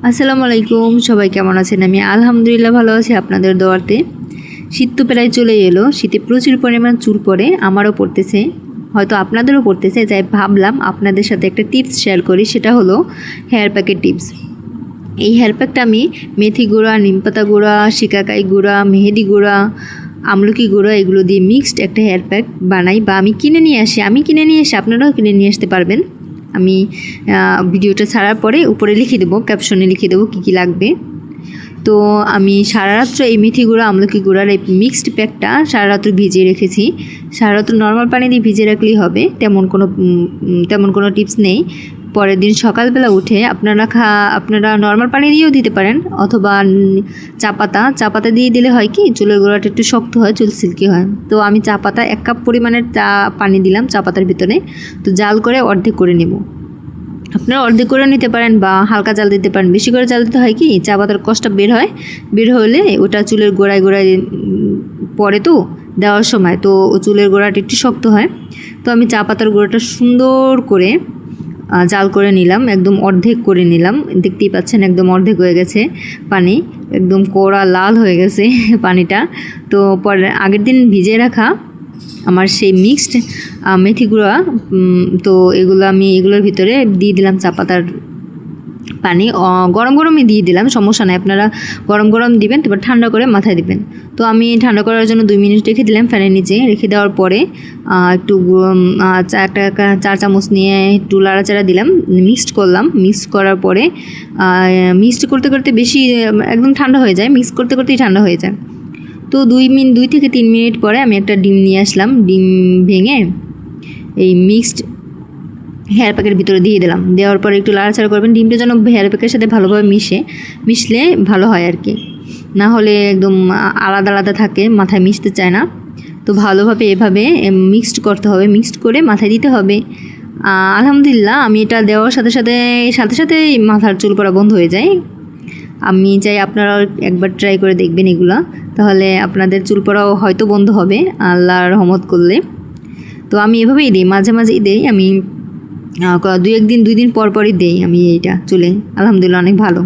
আসসালামু আলাইকুম, সবাই কেমন আছেন? আমি আলহামদুলিল্লাহ ভালো আছি আপনাদের দোয়াতে। শীত তো প্রায় চলে এলো। শীতে প্রচুর পরিমাণ চুল পড়ে, আমারও পড়তেছে, হয়তো আপনাদেরও পড়তেছে। তাই ভাবলাম আপনাদের সাথে একটা টিপস শেয়ার করি, সেটা হলো হেয়ার প্যাকের টিপস। এই হেয়ার প্যাকটা আমি মেথি গুঁড়া, নিমপাতা গুঁড়া, শিকাকাই গুঁড়া, মেহেদি গুঁড়া, আমলকি গুঁড়া এগুলো দিয়ে মিক্সড একটা হেয়ার প্যাক বানাই, বা আমি কিনে নিয়ে আসি। আপনারাও কিনে নিয়ে আসতে পারবেন। আমি ভিডিওটা ছাড়ার পরে উপরে লিখে দেবো, ক্যাপশনে লিখে দেবো কী কী লাগবে। তো আমি সারা রাত্র এই মেথি গুঁড়া, আমলকি গুঁড়ার এই মিক্সড প্যাকটা সারা রাত্র ভিজিয়ে রেখেছি। সারা রাত্র নর্মাল পানি দিয়ে ভিজিয়ে রাখলেই হবে, তেমন কোনো টিপস নেই। পরের দিন সকালবেলা উঠে আপনারা নর্মাল পানি দিয়েও দিতে পারেন, অথবা চা পাতা দিয়ে দিলে হয় কি, চুলের গোড়াটা একটু শক্ত হয়, চুল সিল্কি হয়। তো আমি চা পাতা 1 কাপ পরিমাণের পানি দিলাম চা পাতার ভিতরে। তো জাল করে অর্ধেক করে নেব। আপনারা অর্ধেক করে নিতে পারেন বা হালকা জাল দিতে পারেন। বেশি করে জাল দিতে হয় কি, চা পাতার কষটা বের হলে ওটা চুলের গোড়ায় পড়ে, তো দেওয়ার সময় তো চুলের গোড়াটা একটু শক্ত হয়। তো আমি চা পাতার গোড়াটা সুন্দর করে জাল করে নিলাম, একদম অর্ধেক করে নিলাম। দেখতেই পাচ্ছেন একদম অর্ধেক হয়ে গেছে পানি, একদম কড়া লাল হয়ে গেছে পানিটা। তো আগের দিন ভিজিয়ে রাখা আমার সেই মিক্সড মেথি গুঁড়া, তো এগুলোর ভিতরে দিয়ে দিলাম চা পাতার পানি। গরমই দিয়ে দিলাম, সমস্যা নাই। আপনারা গরম দিবেন, তারপর ঠান্ডা করে মাথায় দিবেন। তো আমি ঠান্ডা করার জন্য 2 মিনিট রেখে দিলাম ফ্যানের নিচে। রেখে দেওয়ার পরে একটু 4 চামচ নিয়ে একটু লাড়াচাড়া দিলাম, মিক্সড করার পরে মিক্সড করতে করতে বেশি একদম ঠান্ডা হয়ে যায়, মিক্স করতে করতেই ঠান্ডা হয়ে যায়। তো 2 থেকে 3 মিনিট পরে আমি একটা ডিম নিয়ে আসলাম। ডিম ভেঙে এই মিক্সড হেয়ার প্যাকের ভিতরে দিয়ে দিলাম। দেওয়ার পরে একটু লাড়াচাড়া করবেন, ডিমটা যেন হেয়ার প্যাকের সাথে ভালোভাবে মিশলে ভালো হয় আর কি। না হলে একদম আলাদা আলাদা থাকে, মাথায় মিশতে চায় না। তো ভালোভাবে এভাবে মিক্সড করতে হবে, মিক্সড করে মাথায় দিতে হবে। আলহামদুলিল্লাহ, আমি এটা দেওয়ার সাথে সাথে মাথার চুল পড়া বন্ধ হয়ে যায়। আমি চাই আপনারাও একবার ট্রাই করে দেখবেন এগুলো, তাহলে আপনাদের চুল পড়াও হয়তো বন্ধ হবে আল্লাহর রহমত করলে। তো আমি এভাবেই দিই, মাঝেই দিই। আমি 2 দিন পরই দেই আমি এইটা চুলে। আলহামদুলিল্লাহ, অনেক ভালো।